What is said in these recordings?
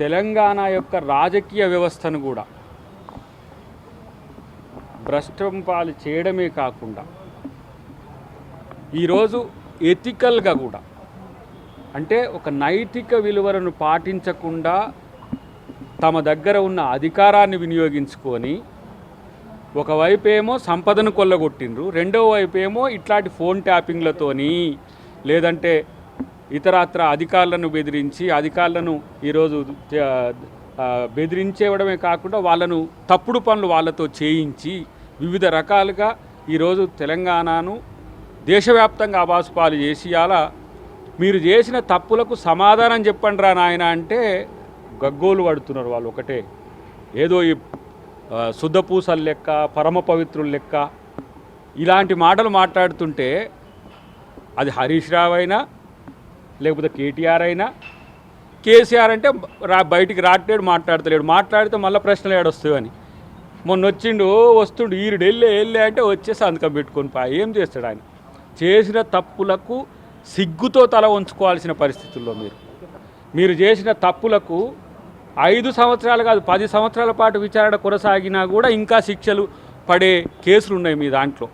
తెలంగాణ యొక్క రాజకీయ వ్యవస్థను కూడా భ్రష్టం పాలు చేయడమే కాకుండా ఈరోజు ఎథికల్గా కూడా అంటే ఒక నైతిక విలువలను పాటించకుండా తమ దగ్గర ఉన్న అధికారాన్ని వినియోగించుకొని ఒకవైపు ఏమో సంపదను కొల్లగొట్టిండ్రు, రెండో వైపు ఏమో ఇట్లాంటి ఫోన్ ట్యాపింగ్లతోని లేదంటే ఇతరత్ర అధికారులను బెదిరించి అధికారులను ఈరోజు బెదిరించేవడమే కాకుండా వాళ్ళను తప్పుడు పనులు వాళ్ళతో చేయించి వివిధ రకాలుగా ఈరోజు తెలంగాణను దేశవ్యాప్తంగా అబాసుపాలు చేసి అలా మీరు చేసిన తప్పులకు సమాధానం చెప్పండి రా నాయన అంటే గగ్గోలు పడుతున్నారు వాళ్ళు. ఒకటే ఏదో ఈ శుద్ధపూసల లెక్క పరమ పవిత్రుల లెక్క ఇలాంటి మాటలు మాట్లాడుతుంటే అది హరీష్ రావు అయినా లేకపోతే కేటీఆర్ అయినా కేసీఆర్ అంటే బయటికి రాట్లేడు, మాట్లాడితే మళ్ళీ ప్రశ్నలు ఏడొస్తాయి అని. మొన్న వచ్చిండు వస్తుండు ఈరుడు వెళ్ళే అంటే వచ్చేసి సంతకం పెట్టుకొని ఏం చేస్తాడు ఆయన? చేసిన తప్పులకు సిగ్గుతో తల వంచుకోవాల్సిన పరిస్థితుల్లో మీరు చేసిన తప్పులకు 5 సంవత్సరాలు కాదు 10 సంవత్సరాల పాటు విచారణ కొనసాగినా కూడా ఇంకా శిక్షలు పడే కేసులు ఉన్నాయి మీ దాంట్లో.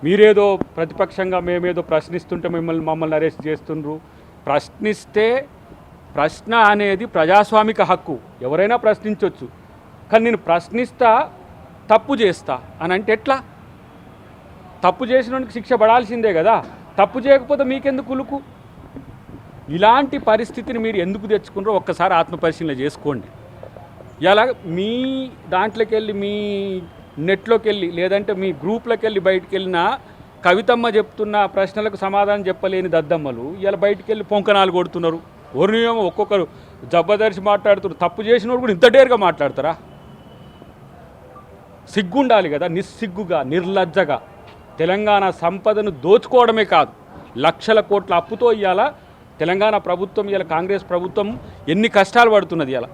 మీరేదో ప్రతిపక్షంగా మేమేదో ప్రశ్నిస్తుంటే మమ్మల్ని అరెస్ట్ చేస్తుండ్రు. ప్రశ్నిస్తే ప్రశ్న అనేది ప్రజాస్వామిక హక్కు, ఎవరైనా ప్రశ్నించవచ్చు. కానీ నేను ప్రశ్నిస్తా తప్పు చేస్తా అని అంటే ఎట్లా? తప్పు చేసినోనికి శిక్ష పడాల్సిందే కదా, తప్పు చేయకపోతే మీకెందుకు ఉలుకు? ఇలాంటి పరిస్థితిని మీరు ఎందుకు తెచ్చుకున్నారో ఒక్కసారి ఆత్మపరిశీలన చేసుకోండి. ఇలా మీ దాంట్లోకి వెళ్ళి మీ నెట్లోకి వెళ్ళి లేదంటే మీ గ్రూప్లోకి వెళ్ళి బయటికి వెళ్ళిన కవితమ్మ చెప్తున్న ప్రశ్నలకు సమాధానం చెప్పలేని దద్దమ్మలు ఇలా బయటికి వెళ్ళి పొంకనాలు కొడుతున్నారు. ఓర్నియమో ఒక్కొక్కరు జబ్బదర్శి మాట్లాడుతున్నారు. తప్పు చేసినోడు కూడా ఇంత డేరుగా మాట్లాడతారా? సిగ్గుండాలి కదా. నిస్సిగ్గుగా నిర్లజ్జగా తెలంగాణ సంపదను దోచుకోవడమే కాదు, లక్షల కోట్ల అప్పుతో ఇవాళ తెలంగాణ ప్రభుత్వం ఇవాళ కాంగ్రెస్ ప్రభుత్వం ఎన్ని కష్టాలు పడుతున్నది. ఇలా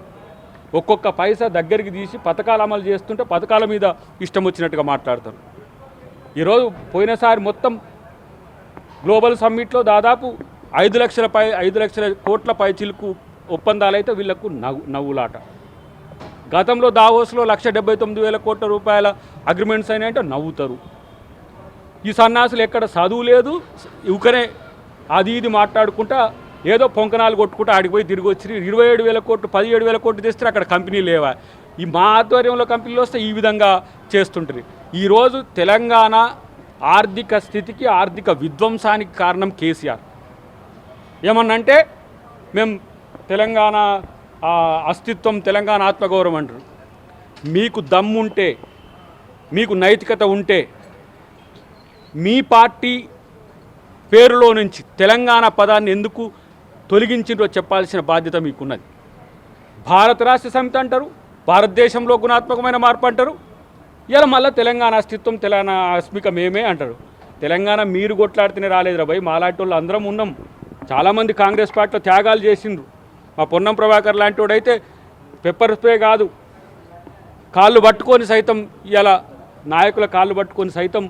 ఒక్కొక్క పైసా దగ్గరికి తీసి పథకాలు అమలు చేస్తుంటే పథకాల మీద ఇష్టం వచ్చినట్టుగా మాట్లాడతారు. ఈరోజు పోయినసారి మొత్తం గ్లోబల్ సమ్మిట్లో దాదాపు 5 లక్షల కోట్ల పైచిలుకు ఒప్పందాలు అయితే వీళ్లకు నవ్వులాట. గతంలో దావోస్లో 1,79,000 కోట్ల రూపాయల అగ్రిమెంట్స్ అయినాయంటే నవ్వుతారు. ఈ సన్నాసులు ఎక్కడ చదువు లేదు, యువకనే అది ఇది మాట్లాడుకుంటా ఏదో పొంకనాలు కొట్టుకుంటూ ఆడిపోయి తిరిగి వచ్చి 27,000 కోట్లు 17,000 కోట్లు తెస్తే అక్కడ కంపెనీలు లేవా? ఈ మా ఆధ్వర్యంలో కంపెనీలు వస్తే ఈ విధంగా చేస్తుంటారు. ఈరోజు తెలంగాణ ఆర్థిక స్థితికి ఆర్థిక విధ్వంసానికి కారణం కేసీఆర్. ఏమన్నంటే మేము తెలంగాణ అస్తిత్వం తెలంగాణ ఆత్మగౌరవం అంటారు. మీకు దమ్ముంటే మీకు నైతికత ఉంటే మీ పార్టీ పేరులో నుంచి తెలంగాణ పదాన్ని ఎందుకు తొలగించిందో చెప్పాల్సిన బాధ్యత మీకున్నది. భారత రాష్ట్ర సమితి అంటారు, భారతదేశంలో గుణాత్మకమైన మార్పు అంటారు, ఇలా మళ్ళీ తెలంగాణ అస్తిత్వం తెలంగాణ అస్మిక మేమే అంటారు. తెలంగాణ మీరు కొట్లాడితేనే రాలేదురా భయ్, మాలాంటి వాళ్ళు అందరం ఉన్నాం. చాలామంది కాంగ్రెస్ పార్టీలో త్యాగాలు చేసిండ్రు. మా పొన్నం ప్రభాకర్ లాంటి వాడైతే పెప్పర్ స్ప్రే కాదు కాళ్ళు పట్టుకొని సైతం ఇలా నాయకుల కాళ్ళు పట్టుకొని సైతం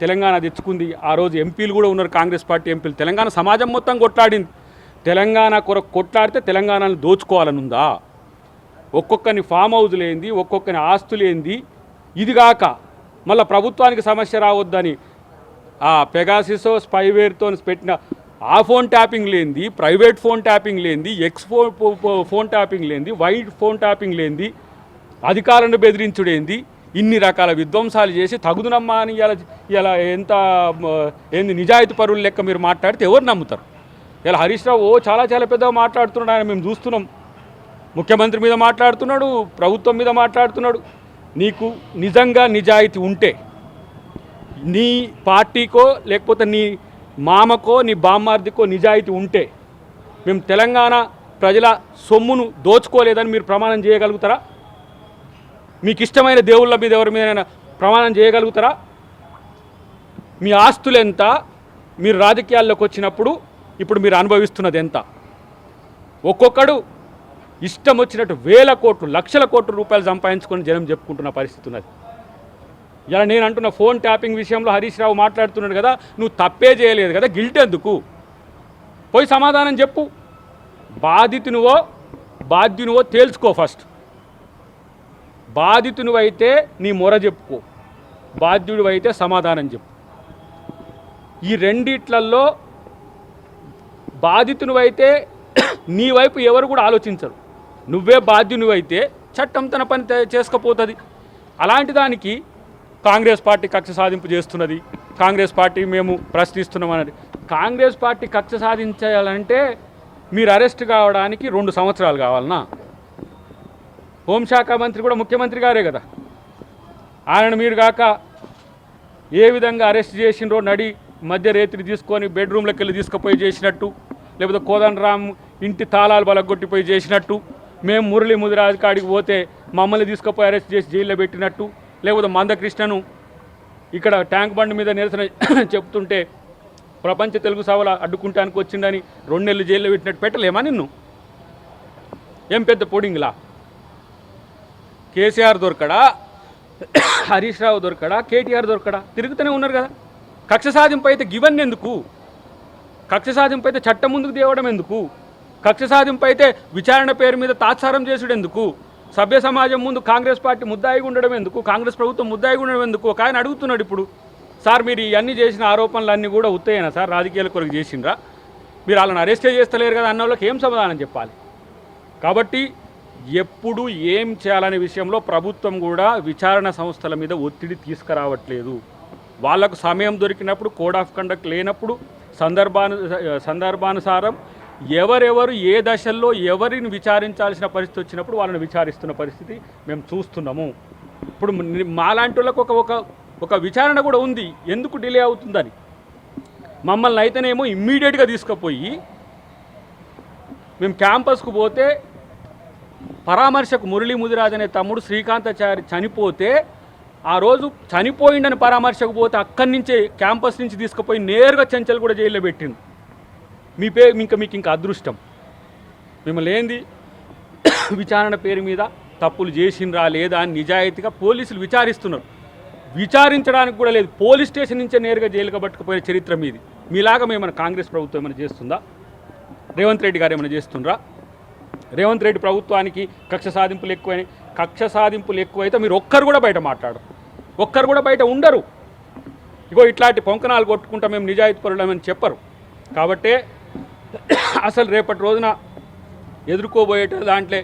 తెలంగాణ తెచ్చుకుంది. ఆ రోజు ఎంపీలు కూడా ఉన్నారు, కాంగ్రెస్ పార్టీ ఎంపీలు. తెలంగాణ సమాజం మొత్తం కొట్లాడింది. తెలంగాణ కొరకు కొట్లాడితే తెలంగాణను దోచుకోవాలని ఉందా? ఒక్కొక్కరిని ఫామ్ హౌజులు ఏంది, ఒక్కొక్కరిని ఆస్తులు ఏంది, ఇదిగాక మళ్ళీ ప్రభుత్వానికి సమస్య రావద్దని ఆ పెగాసిసో స్పైవేర్తో పెట్టిన ఆ ఫోన్ ట్యాపింగ్ లేనిది, ప్రైవేట్ ఫోన్ ట్యాపింగ్ లేనిది, ఫోన్ ట్యాపింగ్ లేనిది, వైట్ ఫోన్ ట్యాపింగ్ లేనిది, అధికారులను బెదిరించుడేంది, ఇన్ని రకాల విధ్వంసాలు చేసి తగుదునమ్మా అని ఇలా ఏంది నిజాయితీ పరువుల లెక్క మీరు మాట్లాడితే ఎవరు నమ్ముతారు? ఇలా హరీష్ రావు చాలా పెద్దగా మాట్లాడుతున్నాడు. ఆయన మేము చూస్తున్నాం. ముఖ్యమంత్రి మీద మాట్లాడుతున్నాడు, ప్రభుత్వం మీద మాట్లాడుతున్నాడు. నీకు నిజంగా నిజాయితీ ఉంటే నీ పార్టీకో లేకపోతే నీ మామకో నీ బామ్మార్దికో నిజాయితీ ఉంటే మేము తెలంగాణ ప్రజల సొమ్మును దోచుకోలేదని మీరు ప్రమాణం చేయగలుగుతారా? మీకు ఇష్టమైన దేవుళ్ళ మీద ఎవరి మీద ప్రమాణం చేయగలుగుతారా? మీ ఆస్తులు ఎంత? మీరు రాజకీయాల్లోకి వచ్చినప్పుడు ఇప్పుడు మీరు అనుభవిస్తున్నది ఎంత? ఒక్కొక్కడు ఇష్టం వచ్చినట్టు వేల కోట్లు లక్షల కోట్ల రూపాయలు సంపాదించుకొని జనం చెప్పుకుంటున్న పరిస్థితి ఉన్నది. ఇలా నేను అంటున్న ఫోన్ ట్యాపింగ్ విషయంలో హరీష్ రావు మాట్లాడుతున్నాడు కదా, నువ్వు తప్పే చేయలేదు కదా, గిల్ట్ ఎందుకు? పోయి సమాధానం చెప్పు. బాధితునివో బాధ్యునివో తేల్చుకో ఫస్ట్. బాధితునివైతే నీ మొర చెప్పుకో, బాధ్యుడివైతే సమాధానం చెప్పు. ఈ రెండిట్లల్లో బాధితునివైతే నీ వైపు ఎవరు కూడా ఆలోచించరు. నువ్వే బాధ్యునివైతే చట్టం తన పని చేసుకపోతుంది. అలాంటి దానికి కాంగ్రెస్ పార్టీ కక్ష సాధింపు చేస్తున్నది, కాంగ్రెస్ పార్టీ మేము ప్రశ్నిస్తున్నామన్నది. కాంగ్రెస్ పార్టీ కక్ష సాధించాలంటే మీరు అరెస్ట్ కావడానికి 2 సంవత్సరాలు కావాలన్నా? హోంశాఖ మంత్రి కూడా ముఖ్యమంత్రి గారే కదా. ఆయనను మీరు కాక ఏ విధంగా అరెస్ట్ చేసినరో నడి మధ్య రేతిని తీసుకొని బెడ్రూమ్లోకి వెళ్ళి తీసుకుపోయి చేసినట్టు, లేకపోతే కోదండరామ్ ఇంటి తాళాలు బలగొట్టిపోయి చేసినట్టు, మేము మురళీ ముదిరాజ్ కాడికి పోతే మమ్మల్ని తీసుకుపోయి అరెస్ట్ చేసి జైల్లో పెట్టినట్టు, లేకపోతే మందకృష్ణను ఇక్కడ ట్యాంక్ బండ్ మీద నిరసన చెప్తుంటే ప్రపంచ తెలుగు సభలు అడ్డుకుంటానికి వచ్చిందని 2 నెలలు జైల్లో పెట్టినట్టు పెట్టలేమా నిన్ను? ఏం పెద్ద పొడింగ్లా? కేసీఆర్ దొరకడా, హరీష్ రావు దొరకడా, కేటీఆర్ దొరకడా? తిరుగుతూనే ఉన్నారు కదా. కక్ష సాధింపు అయితే గివన్నీ ఎందుకు? కక్ష సాధింపు అయితే చట్టం ముందుకు తేవడం ఎందుకు? కక్ష సాధింపు అయితే విచారణ పేరు మీద తాత్సారం చేసుడు ఎందుకు? సభ్య సమాజం ముందు కాంగ్రెస్ పార్టీ ముద్దాయిగా ఉండడం ఎందుకు? కాంగ్రెస్ ప్రభుత్వం ముద్దాయిగా ఉండడం ఎందుకు? ఒక ఆయన అడుగుతున్నాడు ఇప్పుడు, సార్ మీరు ఇవన్నీ చేసిన ఆరోపణలన్నీ కూడా ఉత్తయేనా సార్, రాజకీయాల కొరకు చేసిండ్రా? మీరు వాళ్ళని అరెస్టే చేస్తలేరు కదా అన్న వాళ్ళకి ఏం సమాధానం చెప్పాలి? కాబట్టి ఎప్పుడు ఏం చేయాలనే విషయంలో ప్రభుత్వం కూడా విచారణ సంస్థల మీద ఒత్తిడి తీసుకురావట్లేదు. వాళ్లకు సమయం దొరికినప్పుడు, కోడ్ ఆఫ్ కండక్ట్ లేనప్పుడు, సందర్భానుసారం ఎవరెవరు ఏ దశల్లో ఎవరిని విచారించాల్సిన పరిస్థితి వచ్చినప్పుడు వాళ్ళని విచారిస్తున్న పరిస్థితి మేము చూస్తున్నాము. ఇప్పుడు మాలాంటి వాళ్ళకు ఒక విచారణ కూడా ఉంది, ఎందుకు డిలే అవుతుందని. మమ్మల్ని అయితేనేమో ఇమ్మీడియట్గా తీసుకుపోయి మేము క్యాంపస్కు పోతే పరామర్శకు మురళీ ముదిరాజ్ అనే తమ్ముడు శ్రీకాంతాచారి చనిపోతే ఆ రోజు చనిపోయిండని పరామర్శకు పోతే అక్కడి నుంచే క్యాంపస్ నుంచి తీసుకుపోయి నేరుగా చెంచల్ కూడా జైల్లో పెట్టిండు. మీకు ఇంకా అదృష్టం. మిమ్మల్ని ఏంది విచారణ పేరు మీద తప్పులు చేసిండ్రా లేదా అని నిజాయితీగా పోలీసులు విచారిస్తున్నారు. విచారించడానికి కూడా లేదు, పోలీస్ స్టేషన్ నుంచే నేరుగా జైలుగా పట్టుకుపోయిన చరిత్ర మీది. మీలాగా మేమన్నా కాంగ్రెస్ ప్రభుత్వం ఏమైనా చేస్తుందా? రేవంత్ రెడ్డి గారు ఏమైనా చేస్తుండ్రా? రేవంత్ రెడ్డి ప్రభుత్వానికి కక్ష సాధింపులు ఎక్కువైతే మీరు ఒక్కరు కూడా బయట మాట్లాడరు, ఒక్కరు కూడా బయట ఉండరు. ఇగో ఇట్లాంటి పొంకనాలు కొట్టుకుంటా మేము నిజాయితీ పరులమని చెప్పరు. కాబట్టే అసలు రేపటి రోజున ఎదుర్కోబోయేట దాంట్లో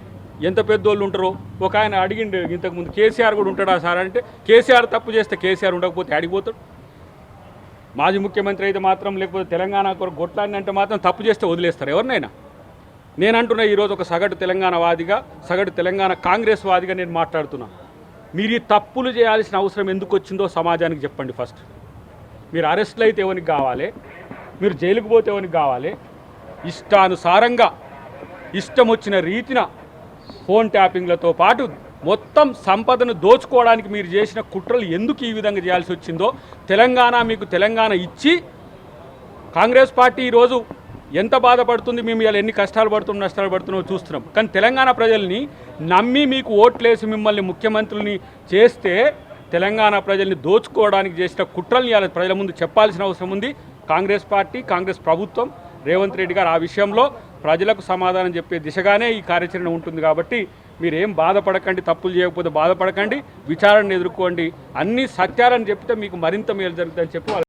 ఎంత పెద్దోళ్ళు ఉంటారో. ఒక ఆయన అడిగిండు ఇంతకుముందు, కేసీఆర్ కూడా ఉంటాడా సార్ అంటే, కేసీఆర్ తప్పు చేస్తే కేసీఆర్ ఉండకపోతే అడిగిపోతాడు. మాజీ ముఖ్యమంత్రి అయితే మాత్రం, లేకపోతే తెలంగాణ కొరకు గొట్లాన్ని అంటే మాత్రం తప్పు చేస్తే వదిలేస్తారు ఎవరినైనా. నేనంటున్నా ఈరోజు ఒక సగటు తెలంగాణ వాదిగా, సగటు తెలంగాణ కాంగ్రెస్ వాదిగా నేను మాట్లాడుతున్నాను. మీరు ఈ తప్పులు చేయాల్సిన అవసరం ఎందుకు వచ్చిందో సమాజానికి చెప్పండి ఫస్ట్. మీరు అరెస్ట్లు అయితే ఎవరికి కావాలి, మీరు జైలుకు పోతే ఎవరికి కావాలి? ఇష్టానుసారంగా ఇష్టం వచ్చిన రీతిన ఫోన్ ట్యాపింగ్లతో పాటు మొత్తం సంపదను దోచుకోవడానికి మీరు చేసిన కుట్రలు ఎందుకు ఈ విధంగా చేయాల్సి వచ్చిందో, మీకు తెలంగాణ ఇచ్చి కాంగ్రెస్ పార్టీ ఈరోజు ఎంత బాధపడుతుంది, మేము ఇలా ఎన్ని కష్టాలు నష్టాలు పడుతున్నామో చూస్తున్నాం. కానీ తెలంగాణ ప్రజల్ని నమ్మి మీకు ఓట్లేసి మిమ్మల్ని ముఖ్యమంత్రుల్ని చేస్తే తెలంగాణ ప్రజల్ని దోచుకోవడానికి చేసిన కుట్రల్ని ఇలా ప్రజల ముందు చెప్పాల్సిన అవసరం ఉంది. కాంగ్రెస్ పార్టీ, కాంగ్రెస్ ప్రభుత్వం, రేవంత్ రెడ్డి గారు ఆ విషయంలో ప్రజలకు సమాధానం చెప్పే దిశగానే ఈ కార్యాచరణ ఉంటుంది. కాబట్టి మీరేం బాధపడకండి, తప్పులు చేయకపోతే బాధపడకండి, విచారణను ఎదుర్కోండి, అన్ని సత్యాలను చెప్తే మీకు మరింత మేలు జరుగుతుందని చెప్పి